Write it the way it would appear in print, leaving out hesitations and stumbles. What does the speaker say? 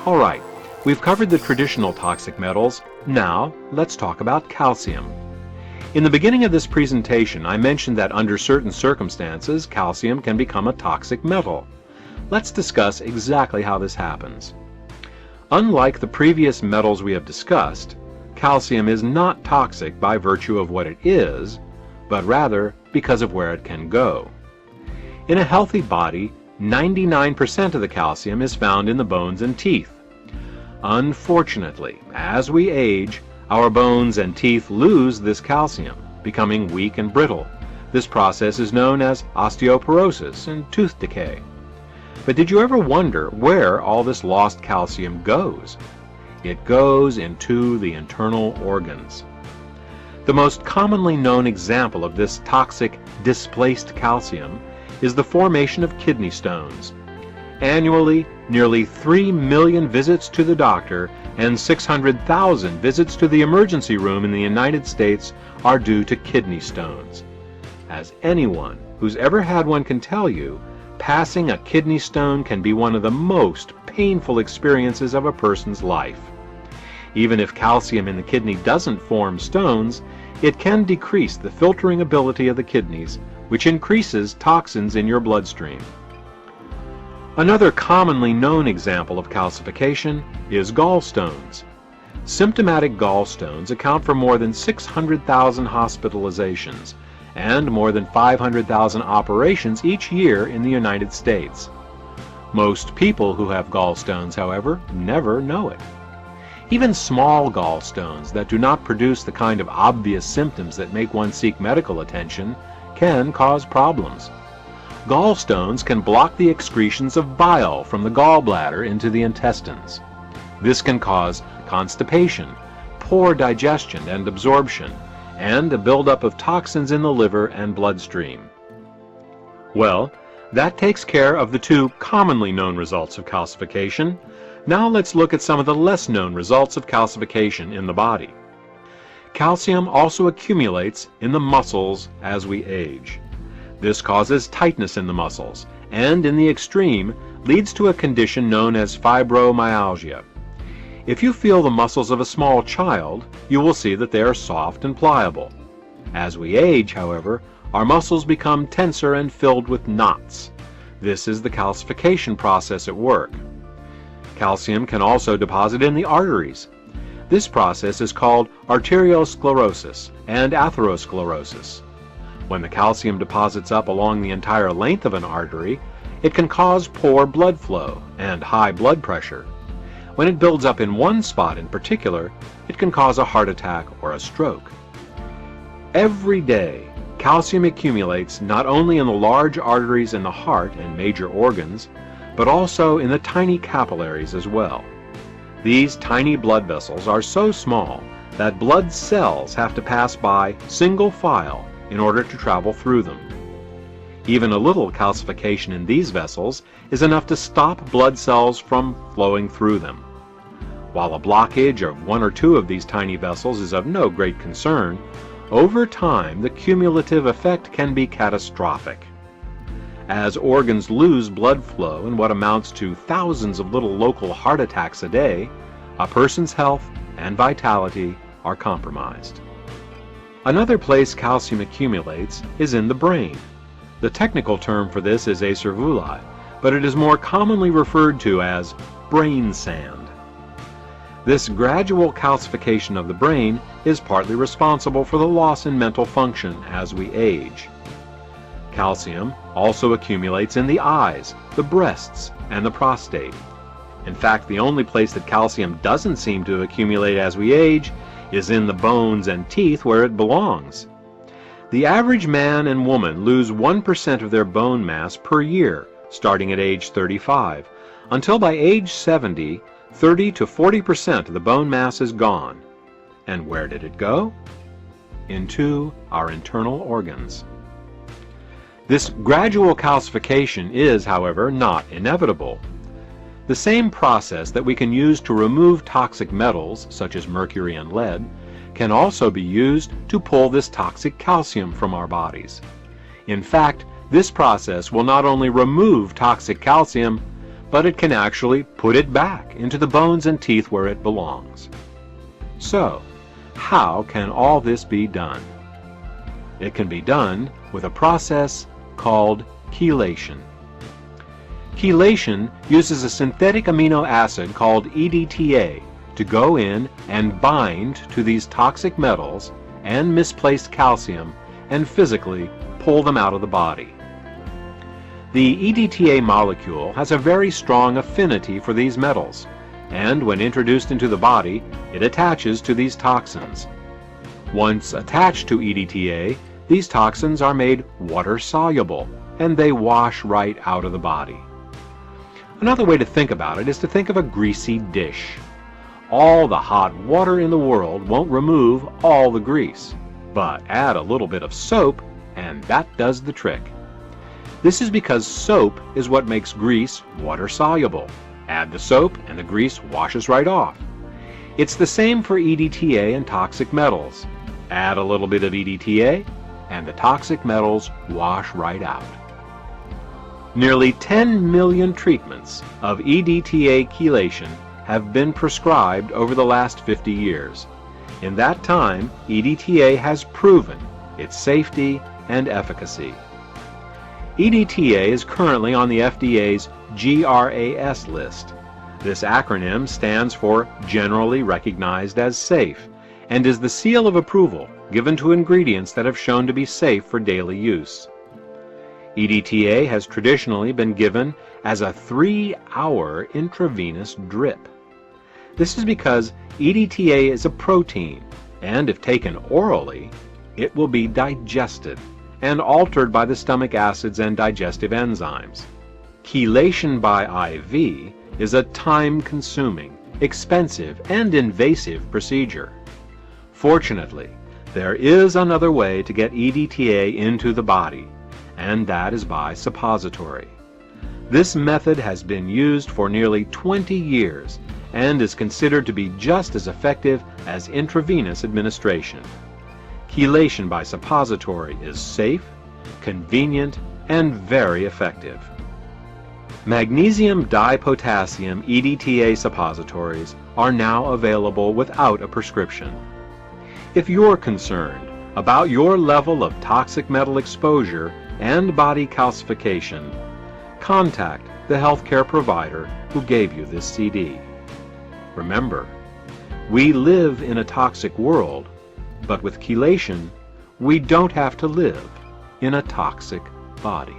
Alright, we've covered the traditional toxic metals. Now, let's talk about calcium. In the beginning of this presentation, I mentioned that under certain circumstances, calcium can become a toxic metal. Let's discuss exactly how this happens. Unlike the previous metals we have discussed, calcium is not toxic by virtue of what it is, but rather because of where it can go. In a healthy body, 99% of the calcium is found in the bones and teeth. Unfortunately, as we age, our bones and teeth lose this calcium, becoming weak and brittle. This process is known as osteoporosis and tooth decay. But did you ever wonder where all this lost calcium goes? It goes into the internal organs. The most commonly known example of this toxic displaced calcium is the formation of kidney stones. Annually, nearly 3 million visits to the doctor and 600,000 visits to the emergency room in the United States are due to kidney stones. As anyone who's ever had one can tell you, passing a kidney stone can be one of the most painful experiences of a person's life. Even if calcium in the kidney doesn't form stones, it can decrease the filtering ability of the kidneys, which increases toxins in your bloodstream. Another commonly known example of calcification is gallstones. Symptomatic gallstones account for more than 600,000 hospitalizations and more than 500,000 operations each year in the United States. Most people who have gallstones, however, never know it. Even small gallstones that do not produce the kind of obvious symptoms that make one seek medical attention can cause problems. Gallstones can block the excretions of bile from the gallbladder into the intestines. This can cause constipation, poor digestion and absorption, and a buildup of toxins in the liver and bloodstream. Well, that takes care of the two commonly known results of calcification. Now let's look at some of the less known results of calcification in the body. Calcium also accumulates in the muscles as we age. This causes tightness in the muscles, and in the extreme, leads to a condition known as fibromyalgia. If you feel the muscles of a small child, you will see that they are soft and pliable. As we age, however, our muscles become tenser and filled with knots. This is the calcification process at work. Calcium can also deposit in the arteries. This process is called arteriosclerosis and atherosclerosis. When the calcium deposits up along the entire length of an artery, it can cause poor blood flow and high blood pressure. When it builds up in one spot in particular, it can cause a heart attack or a stroke. Every day, calcium accumulates not only in the large arteries in the heart and major organs, but also in the tiny capillaries as well. These tiny blood vessels are so small that blood cells have to pass by single file in order to travel through them. Even a little calcification in these vessels is enough to stop blood cells from flowing through them. While a blockage of one or two of these tiny vessels is of no great concern, over time the cumulative effect can be catastrophic. As organs lose blood flow in what amounts to thousands of little local heart attacks a day, a person's health and vitality are compromised. Another place calcium accumulates is in the brain. The technical term for this is acervuli, but it is more commonly referred to as brain sand. This gradual calcification of the brain is partly responsible for the loss in mental function as we age. Calcium also accumulates in the eyes, the breasts, and the prostate. In fact, the only place that calcium doesn't seem to accumulate as we age is in the bones and teeth where it belongs. The average man and woman lose 1% of their bone mass per year, starting at age 35, until by age 70, 30 to 40% of the bone mass is gone. And where did it go? Into our internal organs. This gradual calcification is, however, not inevitable. The same process that we can use to remove toxic metals, such as mercury and lead, can also be used to pull this toxic calcium from our bodies. In fact, this process will not only remove toxic calcium, but it can actually put it back into the bones and teeth where it belongs. So, how can all this be done? It can be done with a process called chelation. Chelation uses a synthetic amino acid called EDTA to go in and bind to these toxic metals and misplaced calcium and physically pull them out of the body. The EDTA molecule has a very strong affinity for these metals, and when introduced into the body, it attaches to these toxins. Once attached to EDTA, these toxins are made water-soluble, and they wash right out of the body. Another way to think about it is to think of a greasy dish. All the hot water in the world won't remove all the grease, but add a little bit of soap, and that does the trick. This is because soap is what makes grease water-soluble. Add the soap and the grease washes right off. It's the same for EDTA and toxic metals. Add a little bit of EDTA and the toxic metals wash right out. Nearly 10 million treatments of EDTA chelation have been prescribed over the last 50 years. In that time, EDTA has proven its safety and efficacy. EDTA is currently on the FDA's GRAS list. This acronym stands for Generally Recognized as Safe and is the seal of approval given to ingredients that have shown to be safe for daily use. EDTA has traditionally been given as a 3-hour intravenous drip. This is because EDTA is a protein, and if taken orally, it will be digested and altered by the stomach acids and digestive enzymes. Chelation by IV is a time-consuming, expensive, and invasive procedure. Fortunately, there is another way to get EDTA into the body, and that is by suppository. This method has been used for nearly 20 years and is considered to be just as effective as intravenous administration. Chelation by suppository is safe, convenient, and very effective. Magnesium dipotassium EDTA suppositories are now available without a prescription. If you're concerned about your level of toxic metal exposure and body calcification, contact the healthcare provider who gave you this CD. Remember, we live in a toxic world, but with chelation, we don't have to live in a toxic body.